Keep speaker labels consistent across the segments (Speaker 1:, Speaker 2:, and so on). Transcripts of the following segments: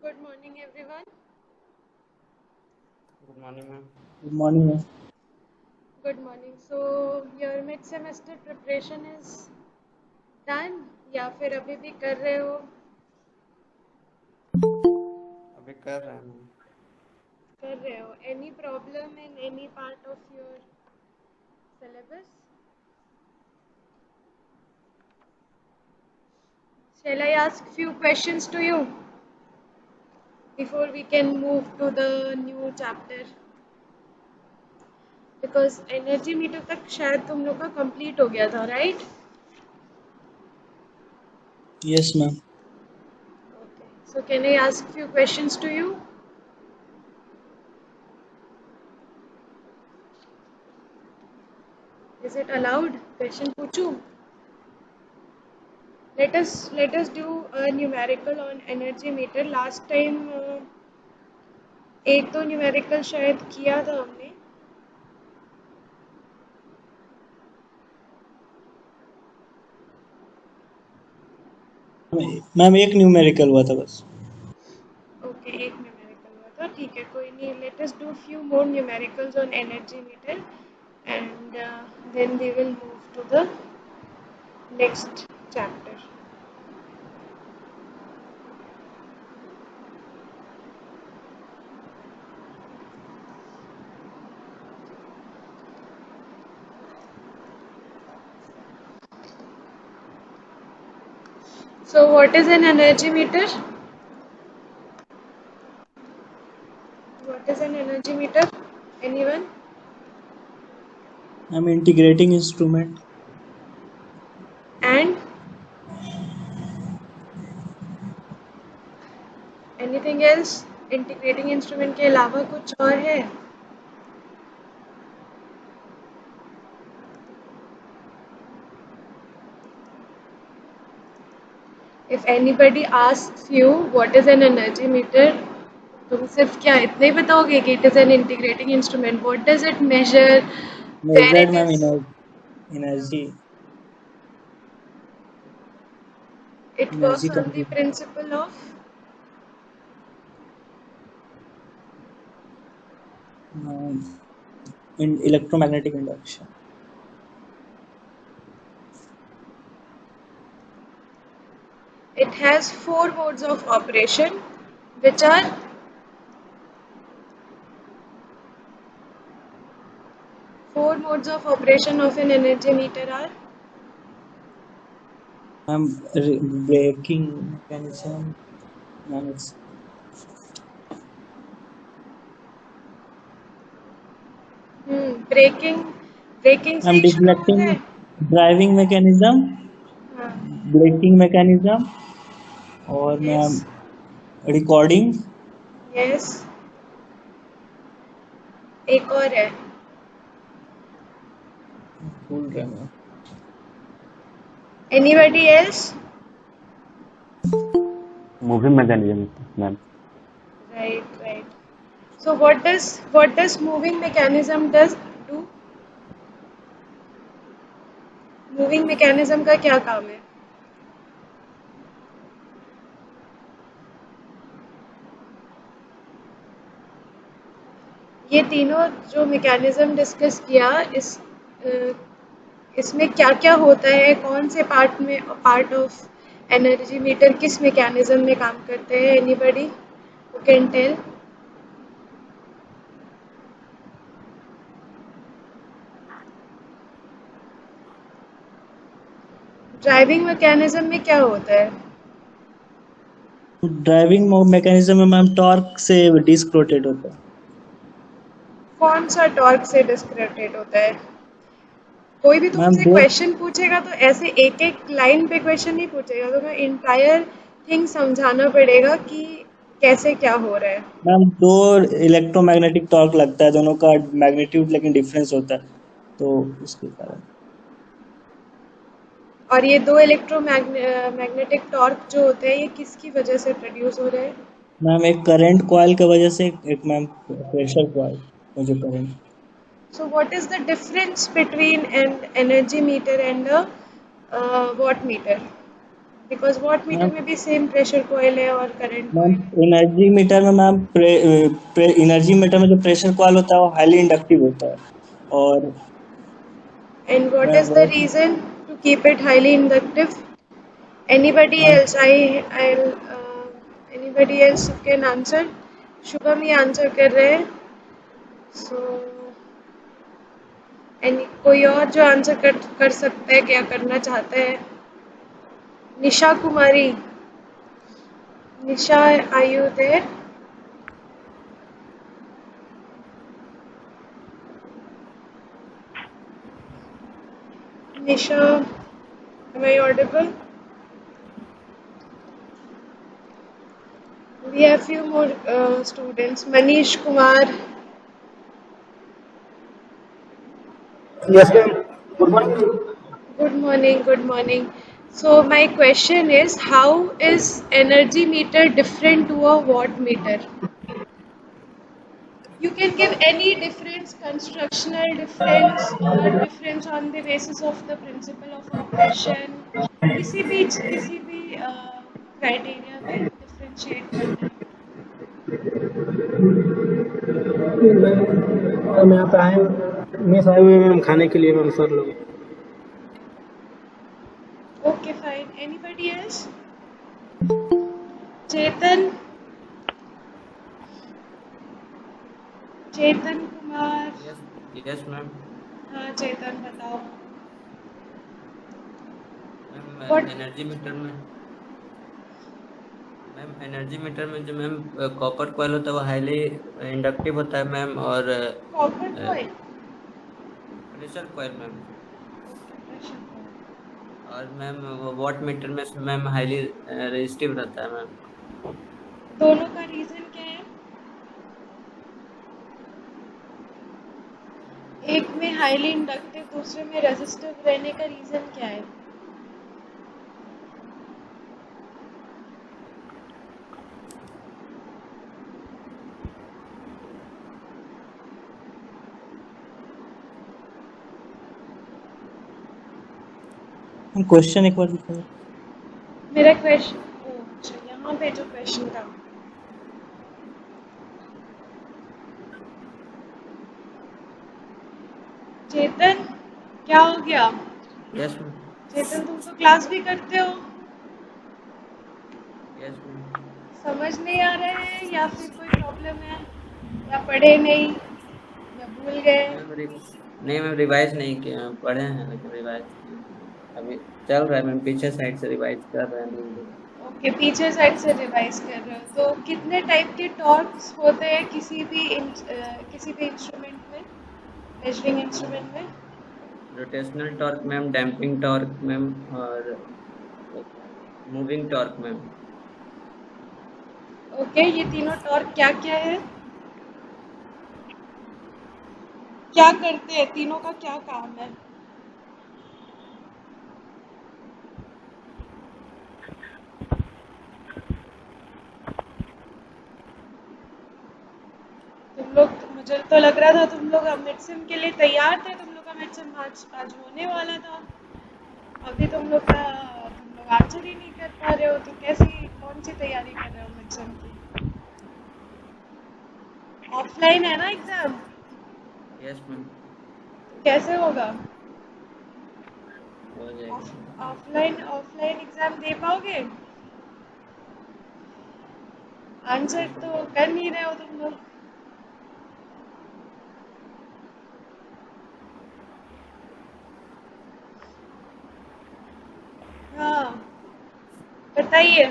Speaker 1: Good morning, everyone.
Speaker 2: Good morning, ma'am.
Speaker 3: Good morning, ma'am.
Speaker 1: Good morning. So, your mid-semester preparation is done या फिर अभी भी कर रहे हो?
Speaker 2: अभी कर रहे हैं मैम।
Speaker 1: कर रहे हो. Any problem in any part of your syllabus? Shall I ask few questions to you before we can move to the new chapter? Because energy meter तक शायद तुम लोग का complete हो गया था, right?
Speaker 3: Yes, ma'am.
Speaker 1: Okay. So, can I ask few questions to you? Is it allowed? Question पूछूं? Let us do a numerical on energy meter. Last time एक दो न्यूमेरिकल शायद किया था हमने.
Speaker 3: मैम एक न्यूमेरिकल हुआ था बस.
Speaker 1: ओके एक न्यूमेरिकल हुआ था. ठीक है कोई नहीं. Let us do few more numericals on energy meter and then we will move to the next chapter. So what is an energy meter? What is an energy meter? Anyone?
Speaker 3: Ma'am integrating instrument.
Speaker 1: And anything else? Integrating instrument के अलावा कुछ और है? If anybody asks you what is an energy meter, तुम सिर्फ क्या इतना ही बताओगे कि it is an integrating instrument. What does it measure? Where
Speaker 3: measured
Speaker 1: it
Speaker 3: ma'am
Speaker 1: is?
Speaker 3: Energy
Speaker 1: It
Speaker 3: energy
Speaker 1: works on the
Speaker 3: consume.
Speaker 1: principle of
Speaker 3: in electromagnetic induction.
Speaker 1: it has four modes of operation, which are four modes of operation of an energy meter are
Speaker 3: ma'am braking mechanism. Ma'am
Speaker 1: braking. Braking से
Speaker 3: ma'am
Speaker 1: ही शुरू होता
Speaker 3: deflecting
Speaker 1: है.
Speaker 3: Driving mechanism,
Speaker 1: हाँ.
Speaker 3: Braking mechanism और
Speaker 1: Yes.
Speaker 3: Ma'am recording.
Speaker 1: Yes. एक और है.
Speaker 3: भूल गया ma'am.
Speaker 1: Anybody else?
Speaker 2: Moving mechanism ma'am.
Speaker 1: Right, right. So what does moving mechanism does do? Moving mechanism का क्या काम है? ये तीनों जो मैकेनिज्म डिस्कस किया इसमें क्या क्या होता है, कौन से पार्ट ऑफ एनर्जी मीटर किस मैकेनिज्म में काम करते हैं? Anybody who can tell? Driving mechanism में क्या होता है?
Speaker 3: ड्राइविंग मैकेनिज्म में मैम टॉर्क से डिस्क रोटेट होता है.
Speaker 1: कौन सा टॉर्क से डिस्क्रिप्टेड होता है? कोई भी
Speaker 3: मैम
Speaker 1: तुमसे
Speaker 3: दो.
Speaker 1: क्वेश्चन पूछेगा तो ऐसे एक एक लाइन पे क्वेश्चन नहीं पूछेगा, तो मैं इंटायर थिंग समझाना पड़ेगा कि कैसे क्या हो रहा है.
Speaker 3: मैम दो इलेक्ट्रोमैग्नेटिक टॉर्क लगता है, दोनों का मैग्नीट्यूड लेकिन डिफरेंस होता है, तो उसके कारण.
Speaker 1: और ये दो मैग्नेटिक टॉर्क जो होते हैं ये किसकी वजह से प्रोड्यूस हो रहे हैं?
Speaker 3: मैम एक करंट कॉइल की वजह से, एक मैम प्रेशर कॉइल में जो current.
Speaker 1: So what is the difference between an energy meter and a watt meter? Because watt meter
Speaker 3: ma'am
Speaker 1: में भी सेम प्रेशर कॉइल है और करंट
Speaker 3: मैम
Speaker 1: कॉइल है.
Speaker 3: एनर्जी मीटर में मैम एनर्जी मीटर में जो प्रेशर कॉइल होता है वो हाईली इंडक्टिव होता है। और
Speaker 1: And what
Speaker 3: ma'am
Speaker 1: is the
Speaker 3: what
Speaker 1: reason to keep it highly inductive? Anybody
Speaker 3: ma'am
Speaker 1: else? Anybody else who can answer? Shubham he answer कर रहे हैं. So कोई और जो आंसर कर सकता है, क्या करना चाहता है? निशा कुमारी. निशा, are you there? Nisha, am I audible? We have few more students. Manish Kumar.
Speaker 4: Yes, ma'am. Good morning.
Speaker 1: Good morning. Good morning. So my question is, how is energy meter different to a watt meter? You can give any difference, constructional difference or difference on the basis of the principle of operation. किसी भी criteria में differentiate करना है.
Speaker 4: Ma'am यहाँ पे आए miss आए हुए मैम खाने के लिए मैम सर लोग।
Speaker 1: Okay, fine. Anybody else? Chetan. Chetan Kumar.
Speaker 2: Yes yes ma'am.
Speaker 1: हाँ चेतन बताओ.
Speaker 2: Ma'am
Speaker 1: What?
Speaker 2: एनर्जी मीटर में जो मैम कॉपर कॉइल होता है वो हाईली इंडक्टिव होता है मैम। और
Speaker 1: Copper coil.
Speaker 2: Pressure coil ma'am.
Speaker 1: Okay, pressure coil.
Speaker 2: और मैम वो वॉट मीटर में मैम हाईली रेजिस्टिव रहता है मैम।
Speaker 1: दोनों का रीजन क्या है? एक में हाईली इंडक्टिव, दूसरे में रेजिस्टिव रहने का रीजन क्या है?
Speaker 3: क्वेश्चन एक बार दिखाओ।
Speaker 1: मेरा क्वेश्चन, अच्छा यहाँ पे जो क्वेश्चन था, चेतन क्या हो गया?
Speaker 2: Yes ma'am.
Speaker 1: चेतन तुम तो क्लास भी करते हो,
Speaker 2: यस मैम।
Speaker 1: समझ नहीं आ रहा है या फिर कोई प्रॉब्लम है, या पढ़े नहीं, या भूल गए?
Speaker 2: नहीं मैम रिवाइज नहीं किया मैम, पढ़े हैं लेकिन रिवाइज नहीं किया। अभी चल रहा है मैम, पीछे साइड से रिवाइज कर रहे हैं धीरे धीरे।
Speaker 1: ओके, पीछे साइड से रिवाइज कर रहे हो। तो कितने टाइप के टॉर्क्स होते हैं किसी भी इंस्ट्रूमेंट में, मेजरिंग इंस्ट्रूमेंट में?
Speaker 2: Rotational torque ma'am, damping torque ma'am, और मूविंग टॉर्क मैम।
Speaker 1: ओके, ये तीनों टॉर्क क्या क्या है, क्या करते हैं, तीनों का क्या काम है? तुम लोग, मुझे तो लग रहा था तुम लोग मेडिसिन के लिए तैयार थे, तुम लोग का मेडिसिन आज होने वाला था, अभी तुम लोग आंसर ही नहीं कर पा रहे हो, तो कौन सी तैयारी कर रहे हो मेडिसिन की? ऑफलाइन है ना एग्जाम?
Speaker 2: Yes ma'am.
Speaker 1: कैसे होगा?
Speaker 2: हो जाएगा।
Speaker 1: ऑफलाइन एग्जाम दे पाओगे? आंसर तो कर नहीं रहे हो तुम लोग। हाँ बताइए,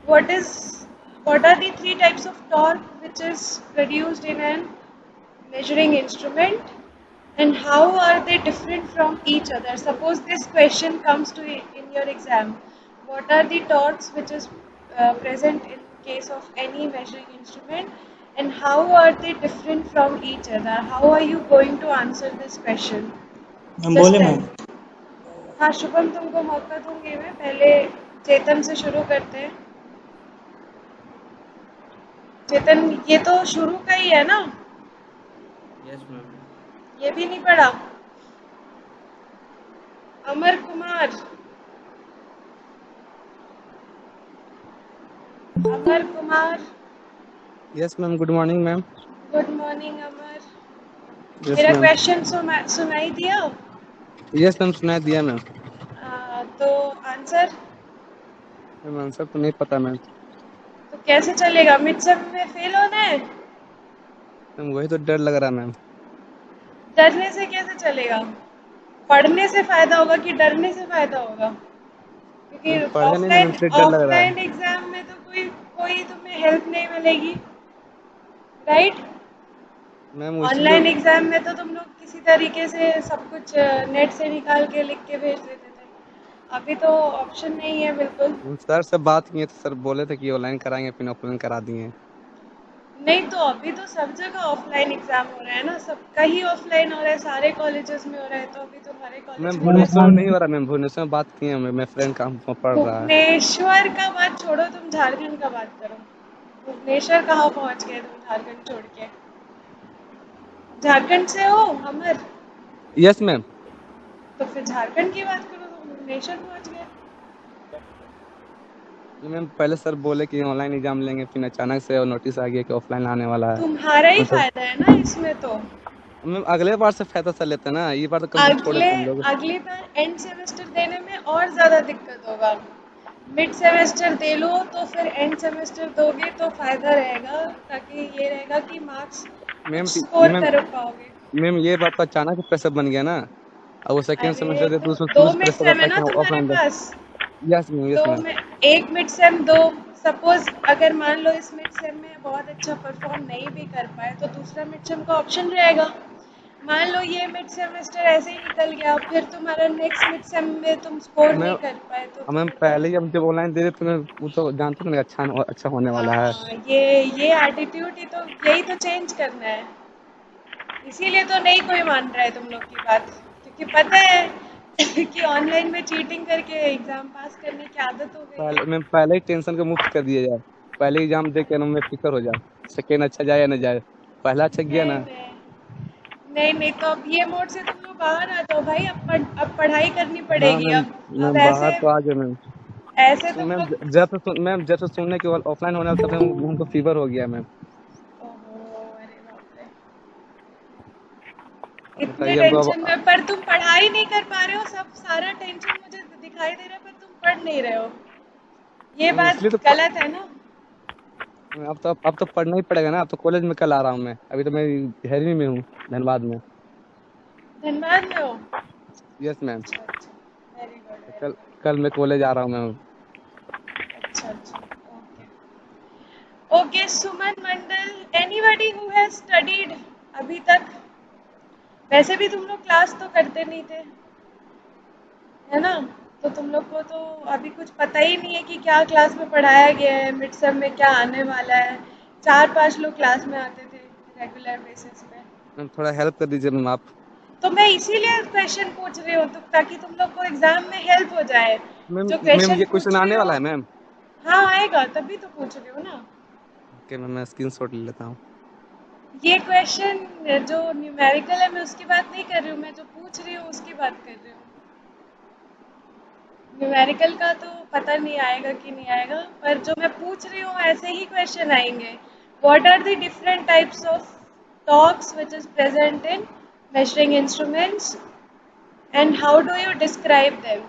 Speaker 1: what are the three types of torque which is produced in an measuring instrument, and how are they different from each other? Suppose this question comes to in your exam, what are the torques which is present in case of any measuring instrument, and how are they different from each other? How are you going to answer this question?
Speaker 3: हम
Speaker 1: Just
Speaker 3: बोले
Speaker 1: tell
Speaker 3: ma'am.
Speaker 1: me. हाँ शुभम, तुमको मौका दूंगी मैं, पहले चेतन से शुरू करते हैं। चेतन, ये तो शुरू का ही है ना?
Speaker 2: Yes ma'am.
Speaker 1: ये भी नहीं पढ़ा? Amar Kumar, Amar Kumar.
Speaker 5: Yes ma'am, good morning ma'am.
Speaker 1: Good morning Amar.
Speaker 5: Yes
Speaker 1: मेरा
Speaker 5: मैम।
Speaker 1: क्वेश्चन सुनाई दिया?
Speaker 5: यस मैम, सुना दिया मैम।
Speaker 1: तो आंसर?
Speaker 5: मैम आंसर तो नहीं पता मैम।
Speaker 1: तो कैसे चलेगा? मिड सेम में फेल होना है?
Speaker 5: मैम वही तो डर लग रहा है मैम।
Speaker 1: डरने से कैसे चलेगा? पढ़ने से फायदा होगा कि डरने से फायदा होगा? क्योंकि
Speaker 5: मैम पढ़े नहीं ना मैम,
Speaker 1: ऑफलाइन
Speaker 5: इसलिए डर लग रहा है।
Speaker 1: ऑफलाइन एग्जाम में तो कोई कोई तुम्हें हेल्प नहीं मिलेगी, राइट?
Speaker 5: मैम इसलिए
Speaker 1: ऑनलाइन
Speaker 5: तो
Speaker 1: एग्जाम में तो तुम लोग किसी तरीके से सब कुछ नेट से निकाल के लिख के भेज देते थे। अभी तो ऑप्शन नहीं है बिल्कुल।
Speaker 5: सर से बात किए तो सर बोले थे कि ऑनलाइन कराएंगे, फिर ऑफलाइन करा दिए।
Speaker 1: नहीं तो अभी तो सब जगह ऑफलाइन एग्जाम हो रहा है ना, सबका ही ऑफलाइन हो रहा है, सारे कॉलेजेस में हो रहा है, तो अभी तुम्हारे कॉलेज
Speaker 5: मैम
Speaker 1: में भी
Speaker 5: भुवनेश्वर में नहीं हो रहा मैम, भुवनेश्वर में बात किए हम, मैं फ्रेंड काम पढ़ रहा है।
Speaker 1: भुवनेश्वर का बात छोड़ो, तुम झारखंड का बात करो। भुवनेश्वर कहाँ पहुँच गए तुम झारखंड छोड़ के? झारखंड से हो अमर?
Speaker 5: Yes ma'am.
Speaker 1: तो फिर झारखंड की बात करो, तो भुवनेश्वर पहुँच गए।
Speaker 5: मैम पहले सर बोले कि ऑनलाइन एग्जाम लेंगे, फिर अचानक से नोटिस आ गया कि ऑफलाइन आने वाला है।
Speaker 1: तुम्हारा ही
Speaker 5: मैं तो
Speaker 1: फायदा है ना इसमें तो।
Speaker 5: मैम अगले बार से फायदा सर लेते हैं ना, ये बार तो कंप्लीट छोड़
Speaker 1: अगले
Speaker 5: देते हम लोग।
Speaker 1: अगली बार एंड सेमेस्टर देने में और ज़्यादा दिक्कत होगा। मिड सेमेस्टर दे लो तो फिर एंड सेमेस्टर दोगे तो फायदा रहेगा, ताकि ये रहेगा कि मार्क्स कुछ
Speaker 5: मैम
Speaker 1: स्कोर
Speaker 5: मैम
Speaker 1: कर पाओगे।
Speaker 5: मैम ये बात तो अचानक प्रेशर बन गया ना। अब वो सेकंड
Speaker 1: अरे
Speaker 5: सेमेस्टर दे
Speaker 1: तो
Speaker 5: तो उसमें
Speaker 1: दो
Speaker 5: शुरू से
Speaker 1: मिड
Speaker 5: प्रेशर
Speaker 1: सेम
Speaker 5: रहता
Speaker 1: है
Speaker 5: है
Speaker 1: ना
Speaker 5: कि
Speaker 1: तुम्हारे
Speaker 5: ऑफलाइन दे।
Speaker 1: पास?
Speaker 5: यस मैम, यस
Speaker 1: दो
Speaker 5: मैम।
Speaker 1: में एक मिड सेम दो। सपोज अगर मान लो इस मिड सेम में बहुत अच्छा परफॉर्म नहीं भी कर पाए तो दूसरा मिड सेम का ऑप्शन रहेगा। मान लो ये मिड सेमेस्टर ऐसे ही निकल गया, फिर तुम्हारा नेक्स्ट मिड सेम में तुम स्कोर नहीं
Speaker 5: मैम
Speaker 1: कर पाए तो
Speaker 5: मैम
Speaker 1: फिर तो।
Speaker 5: पहले ही हम जब ऑनलाइन दे रहे थे मैं वो तो जानते थे ना अच्छा होने वाला है।
Speaker 1: हाँ, ये एटीट्यूड ही तो, यही तो चेंज करना है। इसीलिए तो नहीं कोई मान रहा है तुम लोग की बात, क्योंकि पता है कि ऑनलाइन में चीटिंग करके एग्जाम पास करने की आदत हो गई है।
Speaker 5: मैम पहले ही टेंशन को मुक्त कर दिया जाए, पहले एग्जाम दे के ना मैं फिक्र हो जाए, सेकेंड अच्छा जाए या ना जाए, पहला अच्छा गया
Speaker 1: नहीं
Speaker 5: ना।
Speaker 1: नहीं नहीं नहीं, तो अब ये मोड से तुम लोग बाहर आ जाओ भाई। अब पढ़ाई करनी
Speaker 5: हाँ
Speaker 1: पड़ेगी।
Speaker 5: मैम।
Speaker 1: अब
Speaker 5: मैम बाहर
Speaker 1: ऐसे
Speaker 5: तो आ गए मैम।
Speaker 1: ऐसे तुम
Speaker 5: मैम
Speaker 1: लोग।
Speaker 5: मैम जब से सुनने के बाद ऑफलाइन होने वाला था हमको फीवर हो गया मैम।
Speaker 1: ओहो, अरे बाप रे,
Speaker 5: अब
Speaker 1: इतने
Speaker 5: बताइए हमको
Speaker 1: टेंशन में पर तुम पढ़ाई नहीं कर पा रहे हो। सब सारा टेंशन मुझे दिखाई दे रहा है पर तुम पढ़ नहीं रहे हो। ये
Speaker 5: मैम
Speaker 1: बात
Speaker 5: इसलिए तो
Speaker 1: गलत है ना?
Speaker 5: अब तो पढ़ना ही पड़ेगा ना, अब तो कॉलेज में कल आ रहा हूँ मैं, अभी तो मैं देहरी में हूँ, धनबाद में।
Speaker 1: धनबाद में हो?
Speaker 5: Yes ma'am.
Speaker 1: अच्छा अच्छा, वेरी गुड वेरी
Speaker 5: कल
Speaker 1: गुड।
Speaker 5: कल मैं कॉलेज आ रहा हूँ मैम।
Speaker 1: अच्छा अच्छा, okay okay. Suman Mandal, anybody who has studied अभी तक? वैसे भी तुम लोग क्लास तो करते नहीं थे, है ना? तो तुम लोग को तो अभी कुछ पता ही नहीं है कि क्या क्लास में पढ़ाया गया है, मिड सेम में क्या आने वाला है। 4-5 लोग क्लास में आते थे रेगुलर बेसिस पे।
Speaker 5: मैम थोड़ा हेल्प कर दीजिए मैम आप।
Speaker 1: तो मैं इसीलिए क्वेश्चन पूछ रही हूँ, तो ताकि तुम लोग को एग्जाम में हेल्प हो जाए।
Speaker 5: मैम
Speaker 1: जो
Speaker 5: मैम
Speaker 1: क्वेश्चन
Speaker 5: ये क्वेश्चन
Speaker 1: पूछ रही
Speaker 5: आने
Speaker 1: हो।
Speaker 5: वाला है मैम।
Speaker 1: हाँ आएगा, तभी तो पूछ रही हूँ ना।
Speaker 5: ओके मैम, मैं स्क्रीनशॉट ले लेता हूँ।
Speaker 1: ये क्वेश्चन जो न्यूमेरिकल है मैं उसकी बात नहीं कर रही हूँ, मैं जो पूछ रही हूँ उसकी बात कर रही हूँ। न्यूमेरिकल का तो पता नहीं आएगा कि नहीं आएगा, पर जो मैं पूछ रही हूँ ऐसे ही क्वेश्चन आएंगे। What are the different types of torques which is present in measuring instruments and how do you describe them?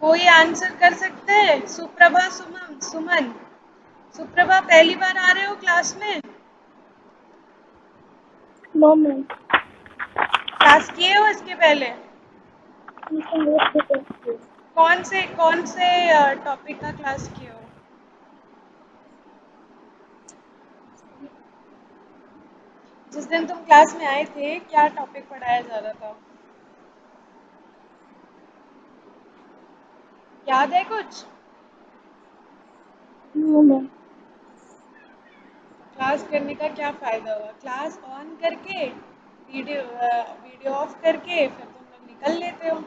Speaker 1: कोई आंसर कर सकते हैं? सुप्रभा, सुमन सुमन सुप्रभा, पहली बार आ रहे हो क्लास में?
Speaker 6: No ma'am.
Speaker 1: क्लास किए हो इसके पहले? कौन से टॉपिक का क्लास किए हो? जिस दिन तुम क्लास में आए थे क्या टॉपिक पढ़ाया जा रहा था? याद है कुछ?
Speaker 6: No ma'am.
Speaker 1: क्लास करने का क्या फ़ायदा हुआ? क्लास ऑन करके वीडियो ऑफ करके फिर तुम लोग निकल लेते हो।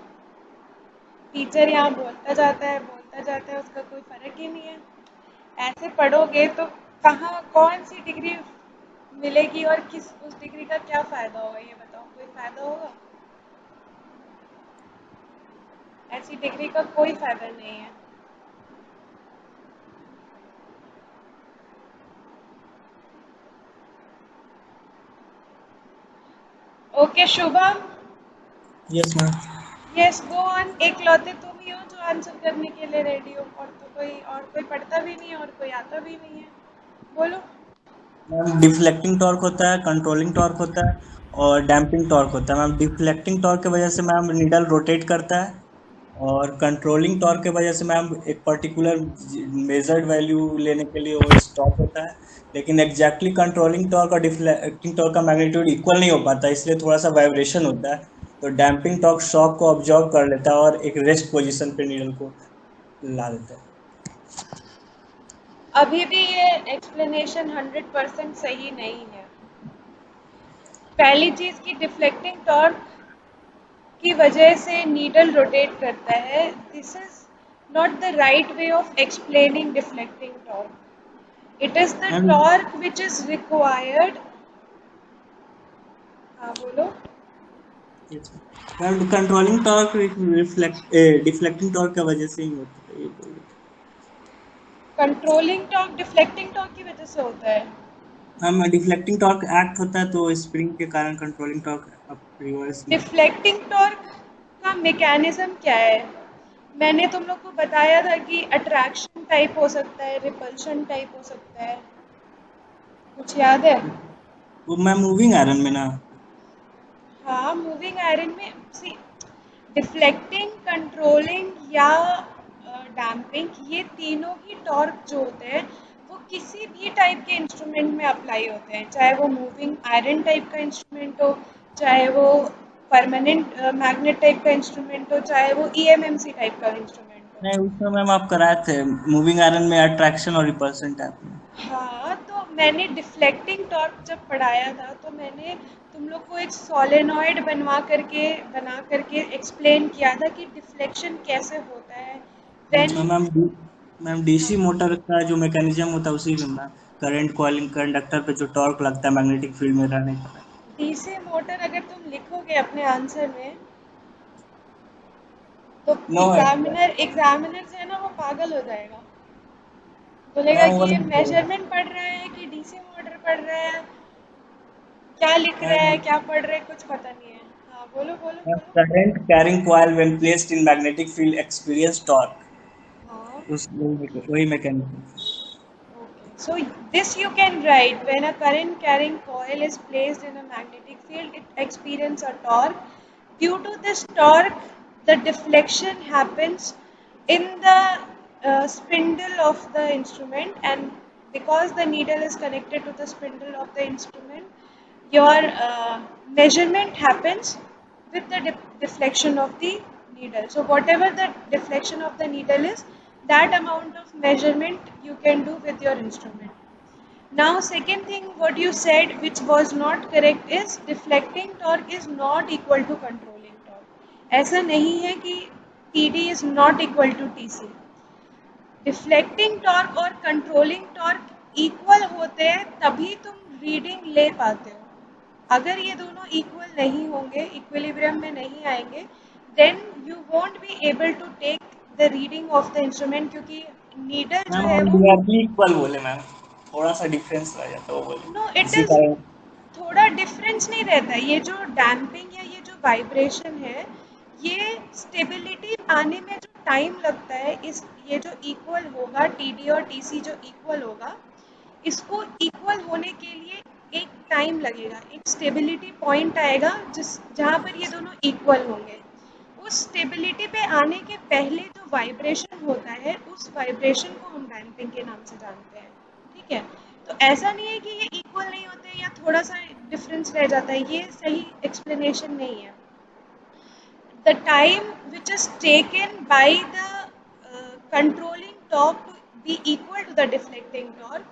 Speaker 1: टीचर यहाँ बोलता जाता है, उसका कोई फ़र्क ही नहीं है। ऐसे पढ़ोगे तो कहाँ कौन सी डिग्री मिलेगी और किस उस डिग्री का क्या फ़ायदा होगा, ये बताओ? कोई फ़ायदा होगा? ऐसी डिग्री का कोई फायदा नहीं है। Okay Shubham,
Speaker 3: yes ma'am.
Speaker 1: Yes go on. एक लौते तुम ही हो जो आंसर करने के लिए रेडी हो, और तो कोई पढ़ता भी नहीं है और कोई आता भी नहीं है। बोलो।
Speaker 3: मैम डिफ्लेक्टिंग टॉर्क होता है, कंट्रोलिंग टॉर्क होता है और डैम्पिंग टॉर्क होता है। मैम डिफ्लेक्टिंग टॉर्क की वजह से मैम नीडल रोटेट करता है, और कंट्रोलिंग टॉर्क की वजह से मैम एक पर्टिकुलर मेजर्ड वैल्यू लेने के लिए वो स्टॉप होता है। लेकिन एग्जैक्टली कंट्रोलिंग टॉर्क और डिफ्लेक्टिंग टॉर्क का मैग्नीट्यूड इक्वल नहीं हो पाता, इसलिए थोड़ा सा वाइब्रेशन होता है। तो डैम्पिंग टॉर्क शॉक को ऑब्जॉर्व कर लेता है और एक रेस्ट पोजीशन पे नीडल को ला देता है।
Speaker 1: अभी भी ये एक्सप्लेनेशन 100% सही नहीं है। पहली चीज की डिफ्लेक्टिंग टॉर्क की वजह से नीडल रोटेट करता है। This is not the right way of explaining deflecting torque. It is the
Speaker 3: ma'am
Speaker 1: torque which is required. हाँ बोलो।
Speaker 3: Ma'am controlling torque reflect deflecting torque की वजह से ही होता है, ये बोल रहे थे।
Speaker 1: कंट्रोलिंग टॉर्क डिफ्लेक्टिंग टॉर्क की वजह से होता है।
Speaker 3: मैम डिफ्लेक्टिंग टॉर्क एक्ट होता है तो स्प्रिंग के कारण कंट्रोलिंग टॉर्क अब रिवर्स में।
Speaker 1: डिफ्लेक्टिंग टॉर्क का मैकेनिज्म क्या है? मैंने तुम लोग को बताया था कि अट्रैक्शन टाइप हो सकता है, रिपल्शन टाइप हो सकता है। कुछ याद है?
Speaker 3: वो मैम मूविंग आयरन में ना।
Speaker 1: हाँ, मूविंग आयरन में सी डिफ्लेक्टिंग, कंट्रोलिंग या डैम्पिंग, ये तीनों ही टॉर्क जो होते हैं वो किसी भी टाइप के इंस्ट्रूमेंट में अप्लाई होते हैं, चाहे वो मूविंग आयरन टाइप का इंस्ट्रूमेंट हो, चाहे वो परमानेंट मैग्नेट टाइप का इंस्ट्रूमेंट हो, चाहे वो ईएमएमसी टाइप का इंस्ट्रूमेंट हो।
Speaker 3: नहीं, उसमें मैम आप कराए थे मूविंग आयरन में अट्रैक्शन और रिपल्सन टाइप में।
Speaker 1: हाँ, तो मैंने डिफ्लेक्टिंग टॉर्क जब पढ़ाया था तो मैंने तुम लोग को एक सोलेनॉइड बना करके एक्सप्लेन किया था कि डिफ्लेक्शन कैसे होता है when.
Speaker 3: Ma'am ma'am DC motor का जो मैकेनिज्म होता है उसी में मैम करंट कॉइलिंग कंडक्टर पे जो टॉर्क लगता है मैग्नेटिक फील्ड में रहने का।
Speaker 1: डीसी मोटर अगर तुम लिखोगे अपने आंसर में तो
Speaker 3: नो
Speaker 1: एग्जामिनर जो है ना वो पागल हो जाएगा, बोलेगा
Speaker 3: मैम
Speaker 1: कि
Speaker 3: वो
Speaker 1: ये मेजरमेंट पढ़ रहा है कि डीसी मोटर पढ़ रहा है, क्या लिख रहा है,
Speaker 3: मैम
Speaker 1: क्या पढ़ रहा है, कुछ पता नहीं है। हाँ बोलो बोलो बोलो।
Speaker 3: Current carrying coil when placed in magnetic field experience torque,
Speaker 1: हाँ।
Speaker 3: उस वही mechanism.
Speaker 1: Okay, so this you can write: when a current carrying coil is placed in a magnetic field, it experiences a torque. Due to this torque, the deflection happens in the spindle of the instrument, and because the needle is connected to the spindle of the instrument, your measurement happens with the deflection of the needle. So whatever the deflection of the needle is, that amount of measurement you can do with your instrument. Now second thing what you said which was not correct is deflecting torque is not equal to controlling torque. ऐसा नहीं है कि TD is not equal to TC. Deflecting torque और controlling torque equal होते हैं तभी तुम reading ले पाते हो। अगर ये दोनों इक्वल नहीं होंगे, इक्विलिब्रियम में नहीं आएंगे, then you won't be able to take the reading of the instrument, क्योंकि नीडल जो
Speaker 3: मैम
Speaker 1: है
Speaker 3: हम
Speaker 1: वो
Speaker 3: डायरेक्टली इक्वल बोले मैम, थोड़ा सा डिफरेंस रह जाता है वो बोले,
Speaker 1: नो इट
Speaker 3: इसी
Speaker 1: इज
Speaker 3: कारण।
Speaker 1: थोड़ा डिफरेंस नहीं रहता है। ये जो डैम्पिंग या ये जो वाइब्रेशन है, ये स्टेबिलिटी आने में जो टाइम लगता है, इस ये जो इक्वल होगा टीडी और टीसी जो इक्वल होगा, इसको इक्वल होने के लिए एक टाइम लगेगा, एक स्टेबिलिटी पॉइंट आएगा जिस जहाँ पर ये दोनों इक्वल होंगे। उस स्टेबिलिटी पे आने के पहले जो वाइब्रेशन होता है, उस वाइब्रेशन को हम डैम्पिंग के नाम से जानते हैं। ठीक है, तो ऐसा नहीं है कि ये इक्वल नहीं होते या थोड़ा सा डिफरेंस रह जाता है, ये सही एक्सप्लेनेशन नहीं है। The time which is taken by the controlling torque to be equal to the deflecting torque,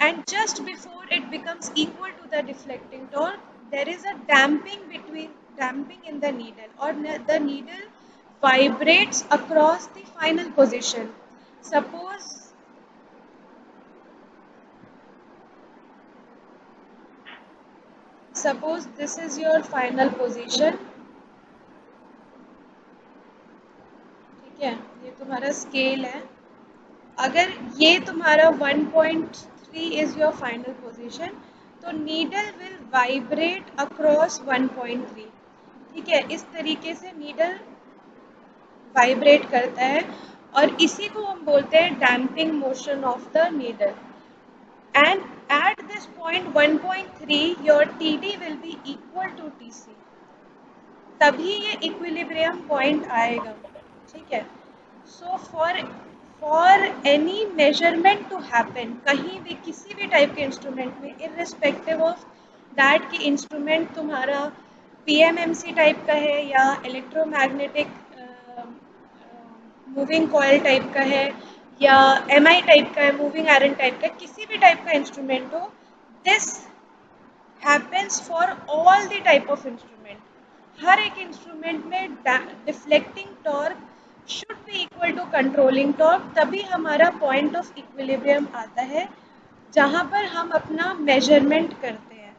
Speaker 1: and just before it becomes equal to the deflecting torque, there is a damping in the needle, or the needle vibrates across the final position. Suppose this is your final position, तुम्हारा scale है, अगर ये तुम्हारा 1.3 is your final position, तो needle will vibrate across 1.3। ठीक है, इस तरीके से नीडल वाइब्रेट करता है और इसी को हम बोलते हैं damping motion of the needle. And at this point 1.3 your TD will be equal to TC, तभी ये इक्विलिब्रियम पॉइंट आएगा। ठीक है, so for any measurement to happen, कहीं भी किसी भी टाइप के इंस्ट्रूमेंट में, इररिस्पेक्टिव ऑफ दैट कि इंस्ट्रूमेंट तुम्हारा PMMC टाइप का है या इलेक्ट्रोमैग्नेटिक मूविंग कॉयल टाइप का है या MI टाइप का है, मूविंग आयरन टाइप का, किसी भी टाइप का इंस्ट्रूमेंट हो, this happens for all the type of instrument। हर एक इंस्ट्रूमेंट में deflecting torque should be equal to controlling torque, तभी हमारा पॉइंट ऑफ इक्विलिब्रियम आता है जहाँ पर हम अपना मेजरमेंट करते हैं।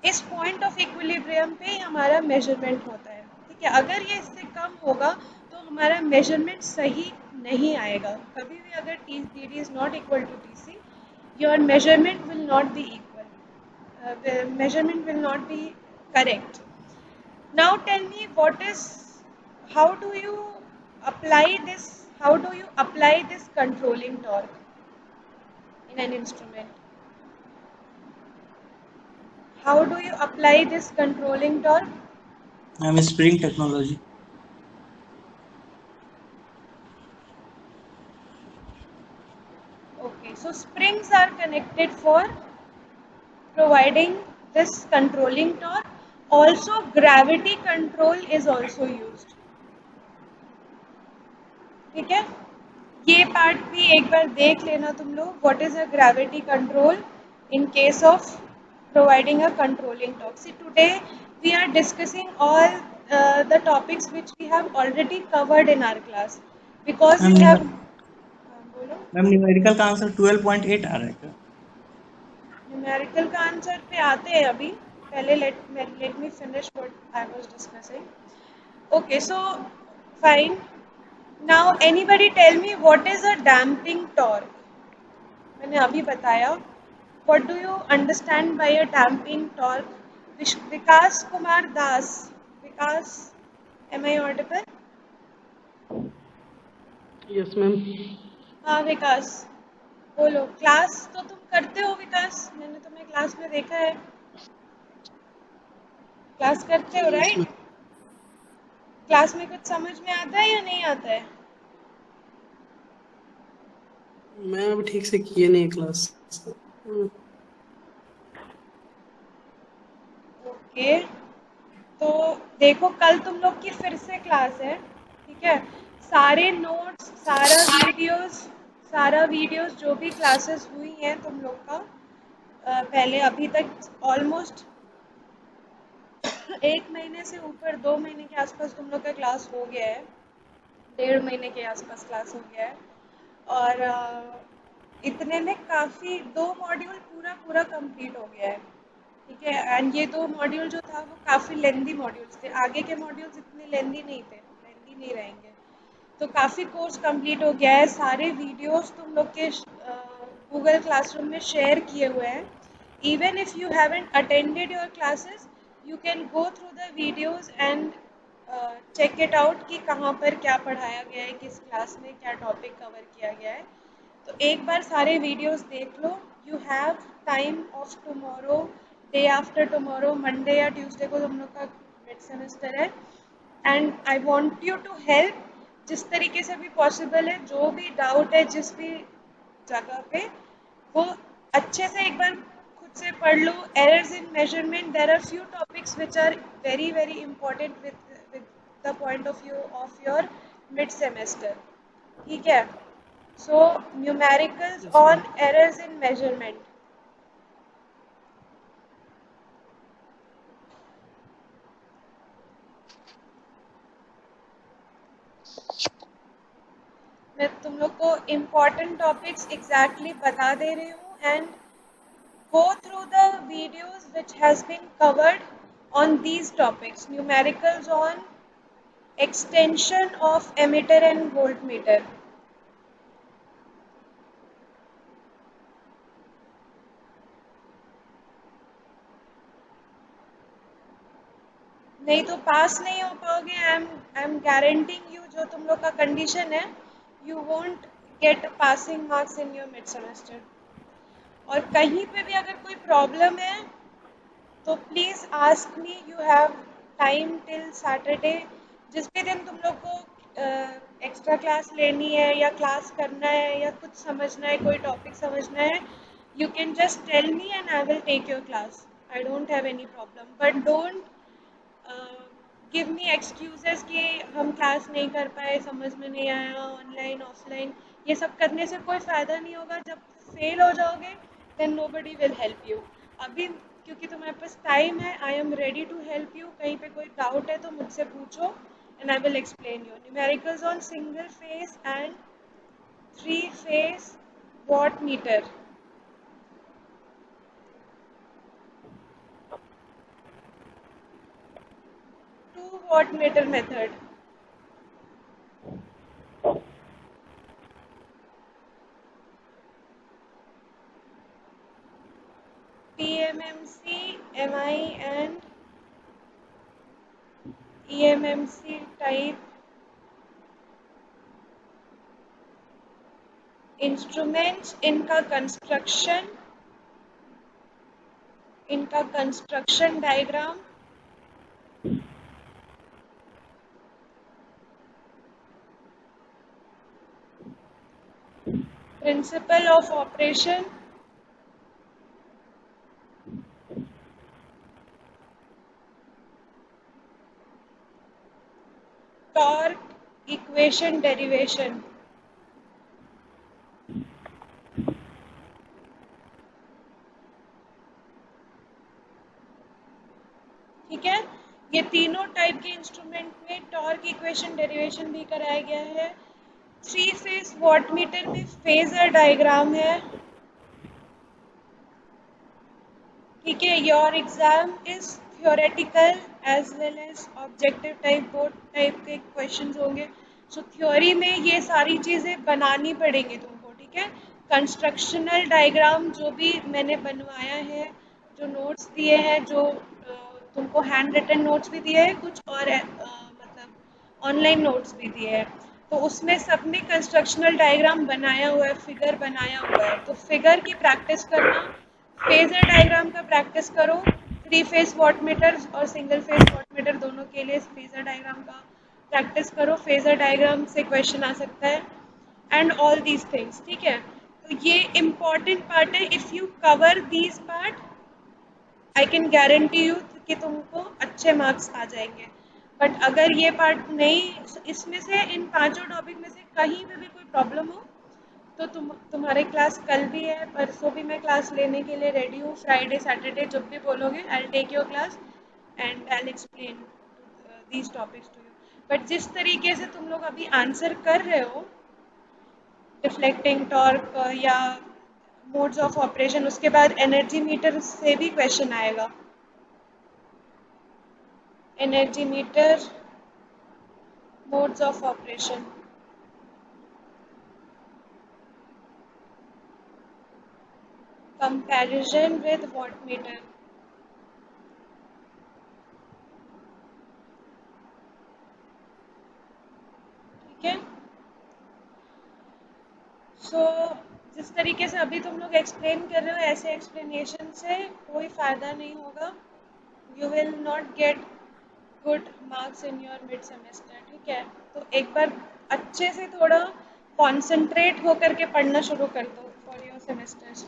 Speaker 1: इस पॉइंट ऑफ इक्विलिब्रियम पे हमारा मेजरमेंट होता है। ठीक है, अगर ये इससे कम होगा तो हमारा मेजरमेंट सही नहीं आएगा। कभी भी अगर TD is not equal to TC, your measurement will not be equal, measurement will not be correct। Now tell me, how do you apply this controlling torque in an instrument? How do you apply this controlling torque?
Speaker 3: Ma'am spring technology.
Speaker 1: Okay, so springs are connected for providing this controlling torque। Also gravity control is also used। ठीक है, ये part भी एक बार देख लेना तुम लोग, what is a gravity control in case of providing a controlling torque। See, today we are discussing all the topics which we have already covered in our class, because we have बोलो।
Speaker 3: Ma'am numerical का answer 12.8 आ रहा है क्या?
Speaker 1: Numerical का answer पे आते हैं अभी, पहले let me finish what I was discussing। Okay, so fine, now anybody tell me what is a damping torque? मैंने अभी बताया। What do you understand by a damping torque? Vikas Kumar Das, Vikas, am I audible?
Speaker 4: Yes ma'am.
Speaker 1: हाँ विकास बोलो। Class तो तुम करते हो विकास, मैंने तुम्हें क्लास में देखा है, क्लास करते हो राइट? क्लास में कुछ समझ में आता है या नहीं आता है?
Speaker 4: मैं अभी ठीक से किए नहीं क्लास।
Speaker 1: ओके, तो देखो कल तुम लोग की फिर से क्लास है। ठीक है, सारे नोट्स, सारा वीडियोस जो भी क्लासेस हुई हैं तुम लोग का पहले अभी तक ऑलमोस्ट 1 महीने से ऊपर, 2 महीने के आसपास तुम लोग का क्लास हो गया है, 1.5 महीने के आसपास क्लास हो गया है। और इतने में काफ़ी 2 मॉड्यूल पूरा कंप्लीट हो गया है। ठीक है, एंड ये 2 मॉड्यूल जो था वो काफ़ी लेंदी मॉड्यूल्स थे, आगे के मॉड्यूल्स इतने लेंदी नहीं थे, लेंदी नहीं रहेंगे। तो काफ़ी कोर्स कंप्लीट हो गया है, सारे वीडियोस तुम लोग के गूगल क्लासरूम में शेयर किए हुए हैं। Even if you haven't attended your classes, you can go through the videos and check it out कि कहाँ पर क्या पढ़ाया गया है, किस क्लास में क्या टॉपिक कवर किया गया है। तो एक बार सारे वीडियोस देख लो। You have time of tomorrow, day after tomorrow, Monday या ट्यूसडे को तुम लोग का मिड सेमेस्टर है। And I want you to help जिस तरीके से भी पॉसिबल है, जो भी डाउट है जिस भी जगह पे, वो अच्छे से एक बार खुद से पढ़ लो। Errors in measurement, there are few topics which are very very important with the point of view of your mid semester. ठीक है, so numericals on errors in measurement। मैं तुम लोग को important topics exactly बता दे रही हूँ, and go through the videos which has been covered on these topics, numericals on extension of emitter and voltmeter. नहीं तो पास नहीं हो पाओगे. आई एम गारंटिंग यू, जो तुम लोग का कंडीशन है, you won't get passing marks in your mid semester. और कहीं पे भी अगर कोई प्रॉब्लम है तो please ask me. You have time till Saturday. जिस भी दिन तुम लोग को एक्स्ट्रा क्लास लेनी है या क्लास करना है या कुछ समझना है, कोई टॉपिक समझना है, you can just tell me and I will take your class. I don't have any problem. But don't give me excuses कि हम क्लास नहीं कर पाए, समझ में नहीं आया, ऑनलाइन ऑफलाइन. ये सब करने से कोई फ़ायदा नहीं होगा. जब फेल हो जाओगे then nobody will help you. अभी क्योंकि तुम्हारे पास टाइम है, I am ready to help you. कहीं पे कोई डाउट है तो मुझसे पूछो and I will explain you. Numericals on single phase and 3 phase watt meter. Watt meter method. PMMC, MI and EMMC type instruments. इनका construction diagram, principle of operation, torque equation derivation. ठीक है. ये तीनों type के instrument में torque equation derivation भी कराया गया है. 3 फेस वॉटमीटर में फेजर डायग्राम है. ठीक है. Your exam is theoretical as well as objective type, both type के क्वेश्चंस होंगे. सो थ्योरी में ये सारी चीज़ें बनानी पड़ेंगी तुमको. ठीक है. कंस्ट्रक्शनल डायग्राम जो भी मैंने बनवाया है, जो नोट्स दिए हैं, जो तुमको हैंड रिटन नोट्स भी दिए हैं कुछ, और मतलब ऑनलाइन नोट्स भी दिए हैं, तो उसमें सब में कंस्ट्रक्शनल डायग्राम बनाया हुआ है, फिगर बनाया हुआ है. तो फिगर की प्रैक्टिस करना, फेजर डायग्राम का प्रैक्टिस करो. 3 फेस वॉटमीटर और सिंगल फेस वॉटमीटर दोनों के लिए फेजर डायग्राम का प्रैक्टिस करो. फेजर डायग्राम से क्वेश्चन आ सकता है एंड ऑल दीज थिंग्स. ठीक है. तो ये इम्पॉर्टेंट पार्ट है. If you cover these part, I can guarantee you कि तुमको अच्छे मार्क्स आ जाएंगे. बट अगर ये पार्ट नहीं, इसमें से इन 5 टॉपिक में से कहीं पे भी कोई प्रॉब्लम हो तो तुम्हारे क्लास कल भी है, परसों भी मैं क्लास लेने के लिए रेडी हूँ. फ्राइडे सैटरडे जब भी बोलोगे, I will take your class and I will explain these topics to you. But जिस तरीके से तुम लोग अभी आंसर कर रहे हो, डिफ्लेक्टिंग टॉर्क या मोड्स ऑफ ऑपरेशन, उसके बाद एनर्जी मीटर से भी क्वेश्चन आएगा. Energy meter, modes of operation, comparison with wattmeter. ठीक है. सो जिस तरीके से अभी तुम लोग एक्सप्लेन कर रहे हो, ऐसे एक्सप्लेनेशन से कोई फ़ायदा नहीं होगा. You will not get good marks in your mid semester. ठीक है. तो एक बार अच्छे से थोड़ा कॉन्सेंट्रेट होकर के पढ़ना शुरू कर दो for your semesters,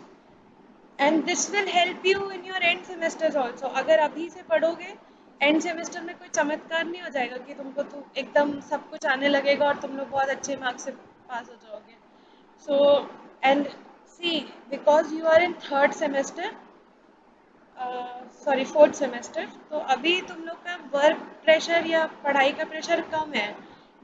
Speaker 1: and this will help you in your and semesters also. अगर अभी से पढ़ोगे, एंड सेमेस्टर में कोई चमत्कार नहीं हो जाएगा कि तुमको तो एकदम सब कुछ आने लगेगा और तुम लोग बहुत अच्छे मार्क्स से पास हो जाओगे. So and see, because you are in 3rd semester, sorry 4th semester, तो अभी तुम लोग का वर्क प्रेशर या पढ़ाई का प्रेशर कम है.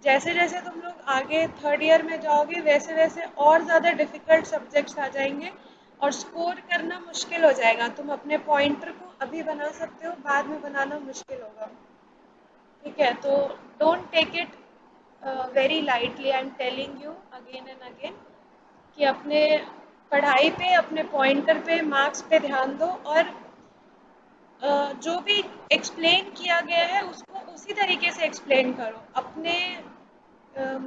Speaker 1: जैसे जैसे तुम लोग आगे 3rd ईयर में जाओगे, वैसे वैसे और ज़्यादा डिफ़िकल्ट सब्जेक्ट्स आ जाएंगे और स्कोर करना मुश्किल हो जाएगा. तुम अपने पॉइंटर को अभी बना सकते हो, बाद में बनाना मुश्किल होगा. ठीक है, तो don't take it very lightly. I am telling you again and again कि अपने पढ़ाई पे, अपने पॉइंटर पे, मार्क्स पे ध्यान दो, और जो भी एक्सप्लेन किया गया है उसको उसी तरीके से एक्सप्लेन करो। अपने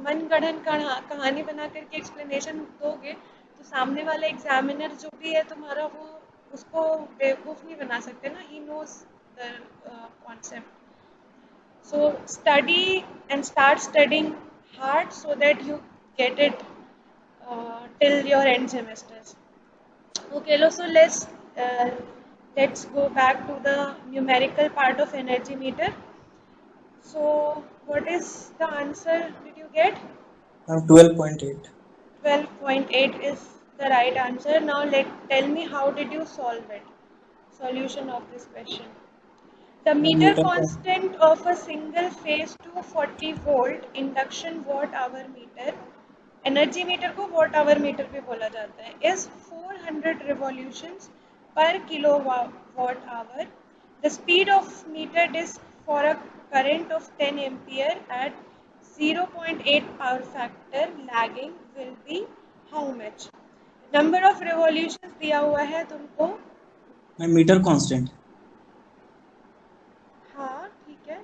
Speaker 1: मन गढ़ंत कहानी बना करके एक्सप्लेनेशन दोगे तो सामने वाला एग्जामिनर जो भी है तुम्हारा, वो उसको बेवकूफ़ नहीं बना सकते ना। He knows the concept. So study and start studying hard so that you get it till your end semesters. Okay, so uh, let's go back to the numerical part of energy meter. So what is the answer did you get?
Speaker 3: 12.8.
Speaker 1: 12.8 is the right answer. Now tell me, how did you solve it? Solution of this question. The meter
Speaker 3: meter का
Speaker 1: constant of a single phase 240 volt induction watt hour meter, energy meter को watt hour meter भी बोला जाता है, is 400 revolutions per kilowatt hour. The speed of meter disk for a current of 10 ampere at 0.8 power factor lagging will be how much? Number of revolutions दिया हुआ है तुमको।
Speaker 3: Metre constant.
Speaker 1: हाँ ठीक है,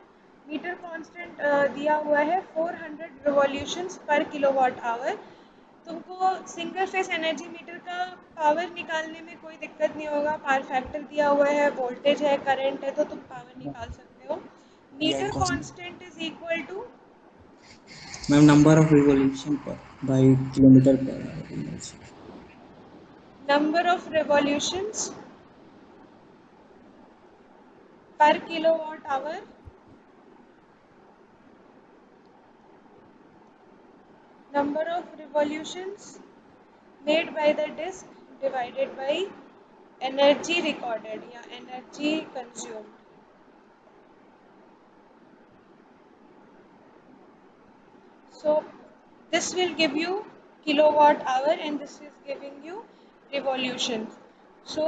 Speaker 1: मीटर कांस्टेंट दिया हुआ है 400 revolutions पर किलोवाट आवर। तुमको सिंगल फेस एनर्जी मीटर का पावर निकालने में कोई दिक्कत नहीं होगा। पावर फैक्टर दिया हुआ है, वोल्टेज है, करंट है, तो तुम पावर निकाल सकते हो।
Speaker 3: VI
Speaker 1: meter
Speaker 3: constant
Speaker 1: constant is equal to
Speaker 3: ma'am number of revolution per by kilometre per hour.
Speaker 1: Number of revolutions per kilowatt hour number of revolutions made by the disk divided by energy recorded या energy consumed. So this will give you kilowatt hour and this is giving you revolutions. So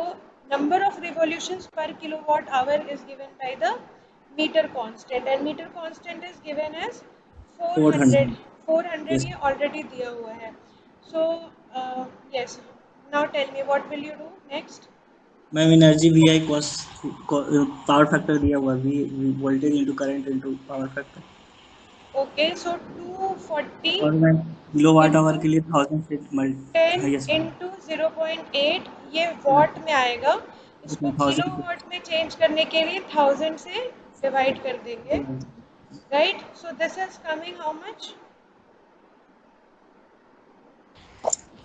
Speaker 1: number of revolutions per kilowatt hour is given by the meter constant, and meter constant is given as 400.
Speaker 3: 400।
Speaker 1: 400
Speaker 3: yes
Speaker 1: ये already दिया हुआ है. So yes, now tell me what will you do next?
Speaker 3: Ma'am energy VI cos power factor दिया हुआ V voltage into current into power factor.
Speaker 1: Okay, so 240
Speaker 3: और ma'am kilo watt hour
Speaker 1: into
Speaker 3: के लिए 1000 से
Speaker 1: 10
Speaker 3: yes ma'am
Speaker 1: into 0.8 ये what में आएगा। इसको किलो
Speaker 3: 1000
Speaker 1: वॉट में चेंज करने के लिए 1000 से डिवाइड कर देंगे, right? So this is coming how much?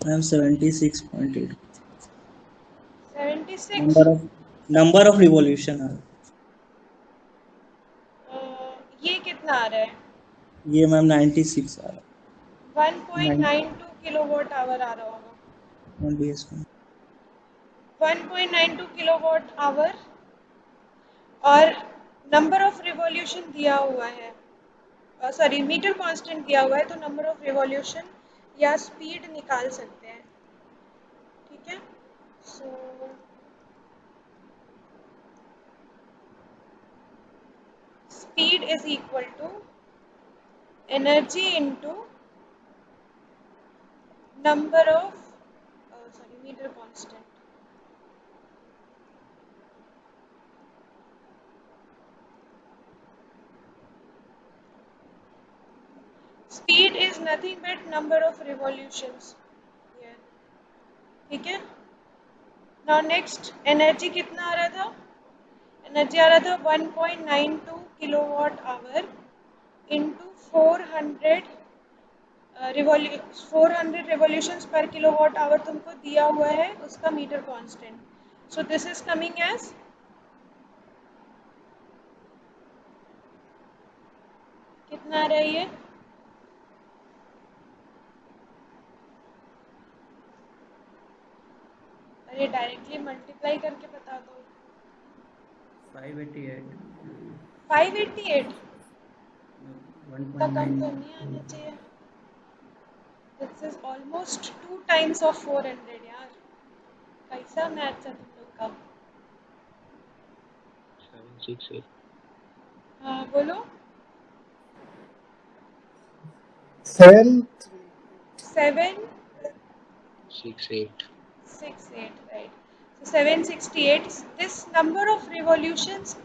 Speaker 3: Ma'am 76.8
Speaker 1: 76।
Speaker 3: Number of revolution है।
Speaker 1: ये कितना आ रहा है?
Speaker 3: ये मैम 96 आ रहा है।
Speaker 1: 1.92 किलोवाट आवर आ रहा होगा।
Speaker 3: 1
Speaker 1: 1.92 किलोवाट आवर, और नंबर ऑफ रिवॉल्यूशन दिया हुआ है, सॉरी मीटर कांस्टेंट दिया हुआ है, तो नंबर ऑफ रिवॉल्यूशन या स्पीड निकाल सकते हैं। ठीक है, सो speed is equal to energy into number of meter constant. Speed is nothing but number of revolutions here. ठीक है, now next energy कितना आ रहा था? एनर्जी आ रहा था 1.92 kilowatt hour into 400 revolutions per kilowatt hour तुमको दिया हुआ है उसका meter constant. So this is coming as कितना आ रहा है ये? अरे डायरेक्टली मल्टीप्लाई करके बता दो.
Speaker 2: 588
Speaker 1: 588 इतना कम तो
Speaker 2: 1.9
Speaker 1: नहीं आना चाहिए. This is almost 2 times of 400 यार. कैसा मैथ्स है तुम लोग का?
Speaker 5: 768
Speaker 1: हाँ बोलो.
Speaker 4: 7
Speaker 5: 6 8
Speaker 1: 768, right? So 768. This number of revolutions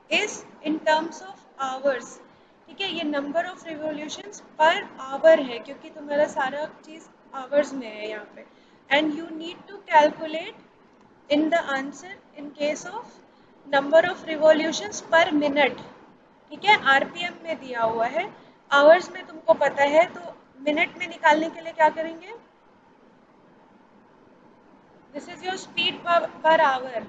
Speaker 1: is in terms of hours. ठीक है, ये number of revolutions per hour है क्योंकि तुम्हारा सारा चीज आवर्स में है यहाँ पे. And you need to calculate in the answer in case of number of revolutions per minute. ठीक है, आरपीएम में दिया हुआ है, आवर्स में तुमको पता है, तो मिनट में निकालने के लिए क्या करेंगे? This is your speed per hour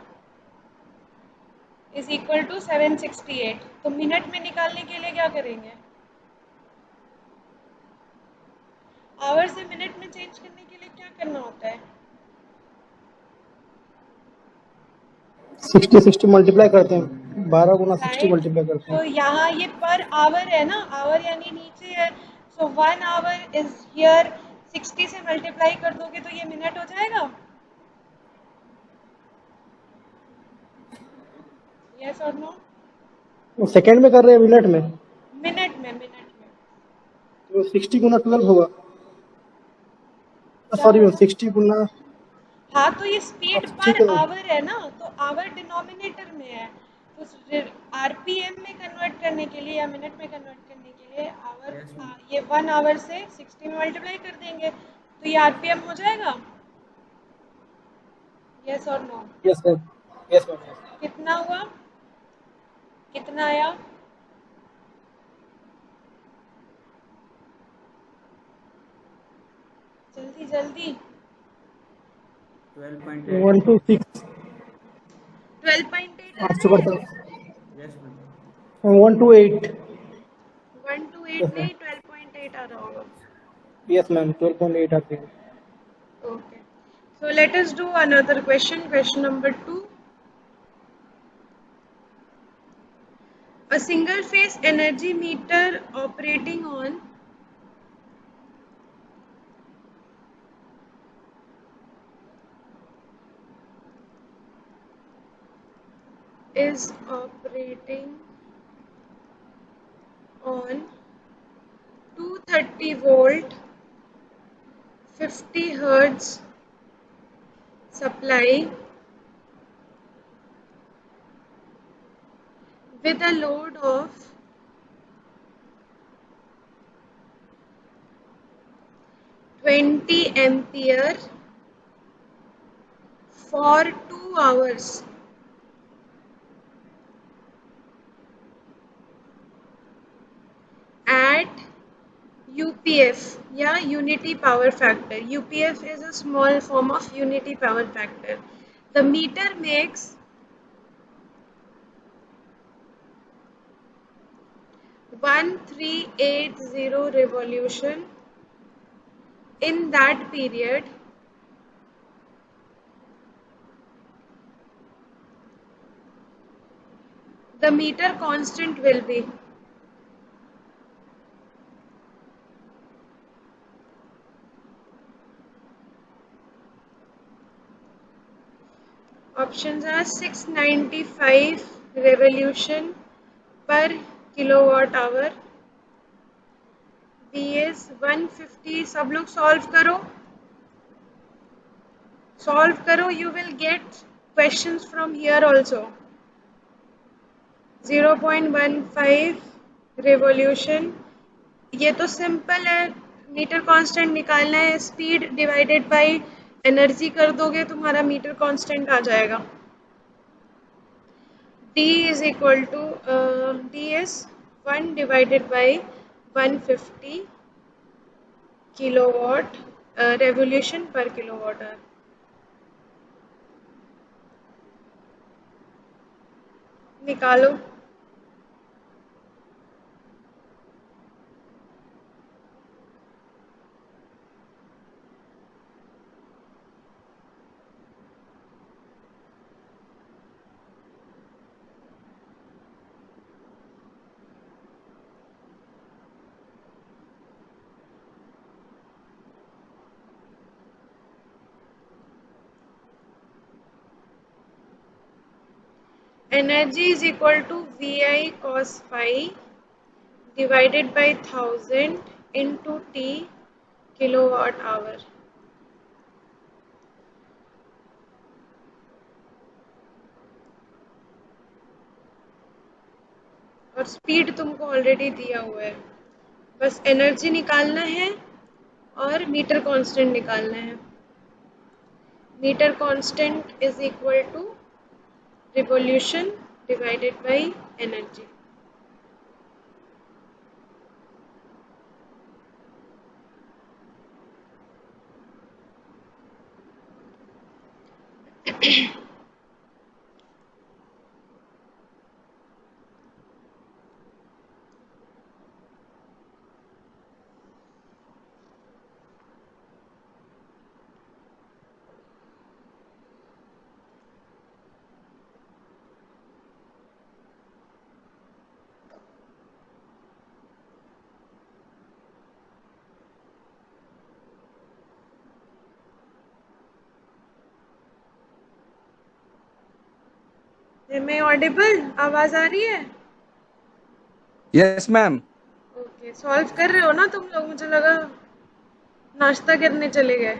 Speaker 1: is equal to 768. तो मिनट में निकालने के लिए क्या करेंगे? आवर से मिनट में चेंज करने के लिए क्या करना होता है?
Speaker 4: 60 मल्टीप्लाई करते हैं, 12 गुना 60 मल्टीप्लाई करते
Speaker 1: तो
Speaker 4: हैं.
Speaker 1: यहाँ ये पर आवर है ना, आवर यानी नीचे है, सो 1 आवर इज हियर. 60 से मल्टीप्लाई कर दोगे तो ये मिनट हो जाएगा. यस और नो?
Speaker 4: वो सेकंड में कर रहे हैं मिनट में,
Speaker 1: मिनट में
Speaker 4: तो 60 गुना 12 होगा. सॉरी 60 गुना.
Speaker 1: हाँ, तो ये स्पीड
Speaker 4: ठीक
Speaker 1: पर
Speaker 4: है.
Speaker 1: आवर है ना, तो आवर डिनोमिनेटर में है, तो आरपीएम में कन्वर्ट करने के लिए या मिनट में कन्वर्ट करने के लिए आवर, ये 1 आवर से 60 में मल्टीप्लाई कर देंगे तो ये आरपीएम हो जाएगा. यस और no?
Speaker 4: Yes ma'am, yes ma'am.
Speaker 1: कितना हुआ? कितना आया? जल्दी जल्दी.
Speaker 2: 12.8.
Speaker 4: 1 to 6.
Speaker 1: 12.8
Speaker 4: आपसे बढ़ता है.
Speaker 2: Yes, ma'am.
Speaker 4: 1 to 8.
Speaker 1: 1 to 8 नहीं, 12.8 आ रहा होगा.
Speaker 4: यस मैम, 12.8 आते हैं.
Speaker 1: Okay. So let us do another question. Question number 2. A single phase energy meter operating on is operating on 230 volt 50 hertz supply with a load of 20 ampere for 2 hours. At UPF, yeah, unity power factor. UPF is a small form of unity power factor. The meter makes 1380 revolution in that period. The meter constant will be options are 695 revolution per kilowatt hour. B is 150. सब लोग solve करो, you will get questions from here also. 0.15 revolution, ये तो simple है, meter constant निकालना है, speed divided by energy कर दोगे तुम्हारा मीटर कांस्टेंट आ जाएगा. D is equal to D is 1 divided by 150 kilowatt revolution per kilowatt hour. निकालो. Energy is equal to VI cos phi divided by 1000 into T kilowatt hour। और speed तुमको already दिया हुआ है, बस एनर्जी निकालना है और मीटर कांस्टेंट निकालना है। Meter constant is equal to revolution divided by energy. मैं ऑडिबल, आवाज आ रही है?
Speaker 5: Yes ma'am.
Speaker 1: ओके, सॉल्व कर रहे हो ना तुम लोग? मुझे लगा नाश्ता करने चले गए।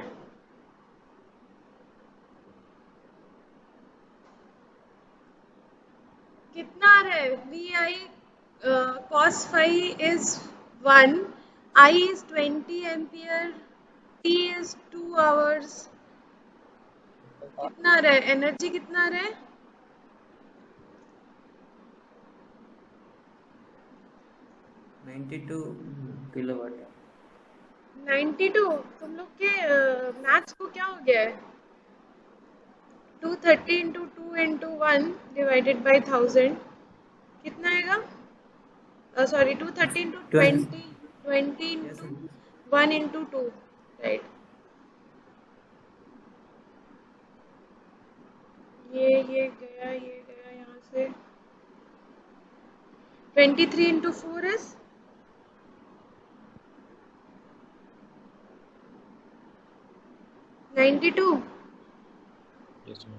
Speaker 1: कितना आ रहा है? V I cos phi is 1, I is 20 ampere, T is 2 hours। कितना आ रहा है? एनर्जी कितना आ रहा है?
Speaker 2: 92 किलोवाट।
Speaker 1: 92। तुम लोग के मैथ्स को क्या हो गया है? 230 इंटू 2 इंटू 1 डिवाइडेड बाई 1000 कितना आएगा? Sorry 230 into 20, 20 into 1 into 2, right. ये गया यहाँ से। 23 into 4 is 92
Speaker 5: yes ma'am.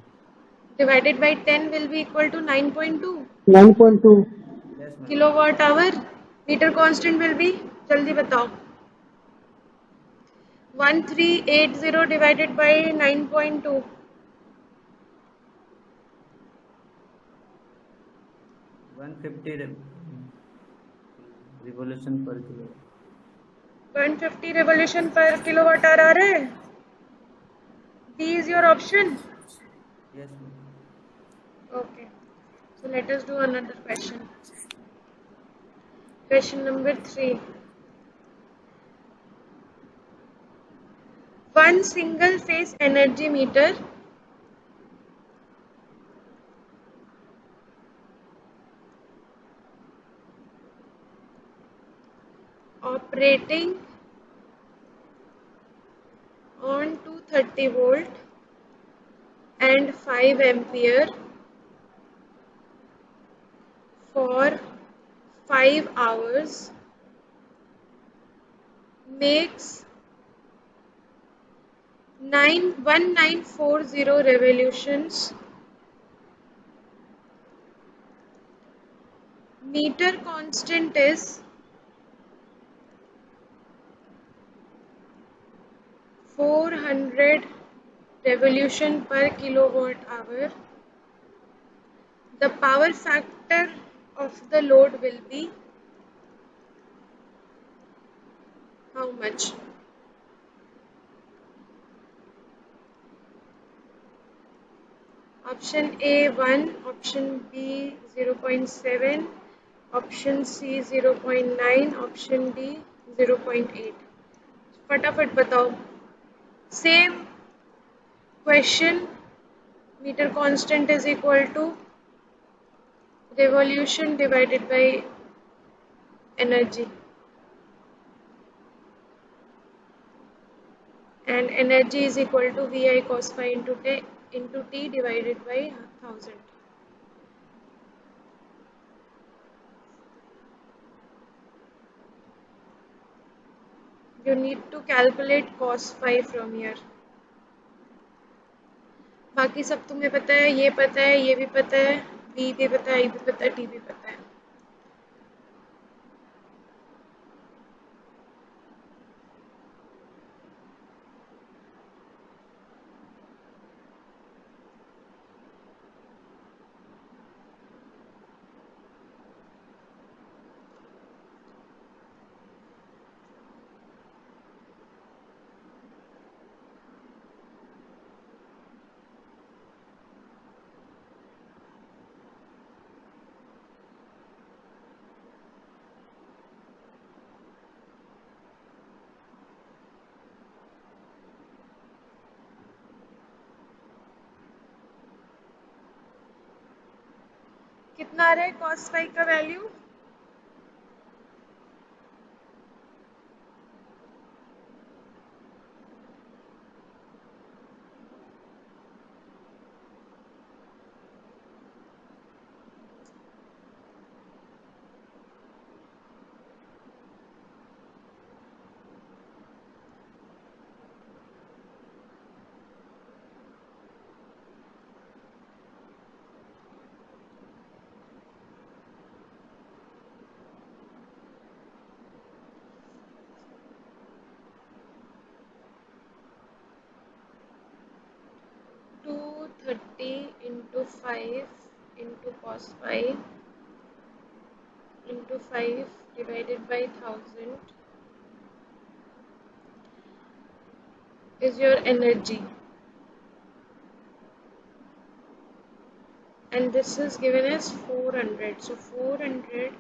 Speaker 1: divided by 10 will be equal to 9.2
Speaker 4: 9.2
Speaker 2: yes ma'am.
Speaker 1: kilowatt hour। meter constant will be, जल्दी बताओ। 1380 divided by 9.2
Speaker 2: 150 रिवॉल्यूशन पर kilo.
Speaker 1: 150 revolution per kilowatt hour आ रहा है। D is your option?
Speaker 2: Yes ma'am.
Speaker 1: Okay, so let us do another question. Question number 3. One single phase energy meter operating on 230 volt and 5 ampere for 5 hours makes 1940 revolutions. Meter constant is 400 revolution per kilowatt hour. The power factor of the load will be how much? Option A 1, option B 0.7, option C 0.9, option D 0.8। फटाफट बताओ। Same question, meter constant is equal to revolution divided by energy, and energy is equal to Vi cos phi into T divided by 1000। You need to calculate cos phi from here। बाकी सब तुम्हें पता है, ये पता है, ये भी पता है, B भी पता है, E भी पता है, T भी पता है। कितना आ रहा है cos phi का value? Two 30 into 5 into cos phi into 5 divided by 1000 is your energy, and this is given as 400. So 400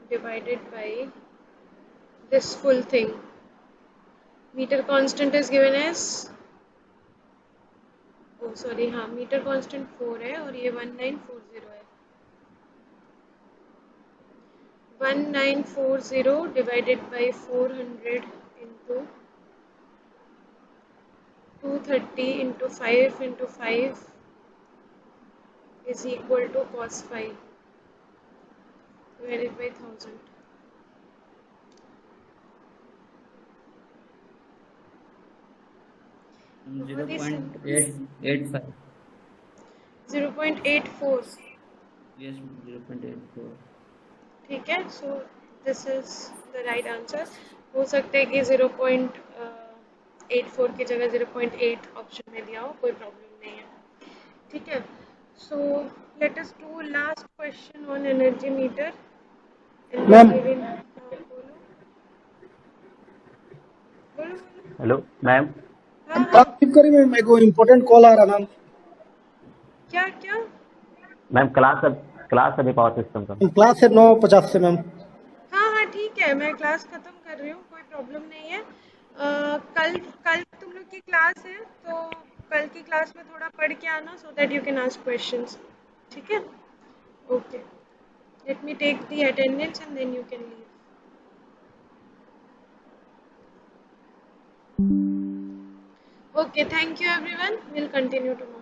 Speaker 1: divided by this full thing. Meter constant is given as, oh sorry, हाँ meter constant 4 है और ये 1940 है. 1940 divided by 400 into 230 into 5 into 5 is equal to cos phi divided by 1000.
Speaker 2: Zero point 885.
Speaker 1: 0.84.
Speaker 2: Yes, 0.84.
Speaker 1: ठीक है, सो this is the right answer. हो सकता है कि 0.84 की जगह 0.8 ऑप्शन में दिया हो, कोई प्रॉब्लम नहीं है. ठीक है, so let us do last question on energy meter.
Speaker 4: Ma'am
Speaker 6: hello ma'am.
Speaker 1: हाँ
Speaker 4: आप कीप करिए मैम, मेरे को इम्पोर्टेंट कॉल आ रहा मैम।
Speaker 1: क्या क्या
Speaker 6: मैम क्लास अभी पावर सिस्टम का
Speaker 4: क्लास है 9:50 से मैम।
Speaker 1: हाँ ठीक है, मैं क्लास खत्म कर रही हूँ, कोई प्रॉब्लम नहीं है. कल कल तुम लोग की क्लास है, तो कल की क्लास में थोड़ा पढ़ के आना, so that you can ask questions. ठीक है, okay. Let me take the attendance and then you can leave. Okay, thank you everyone. We'll continue tomorrow.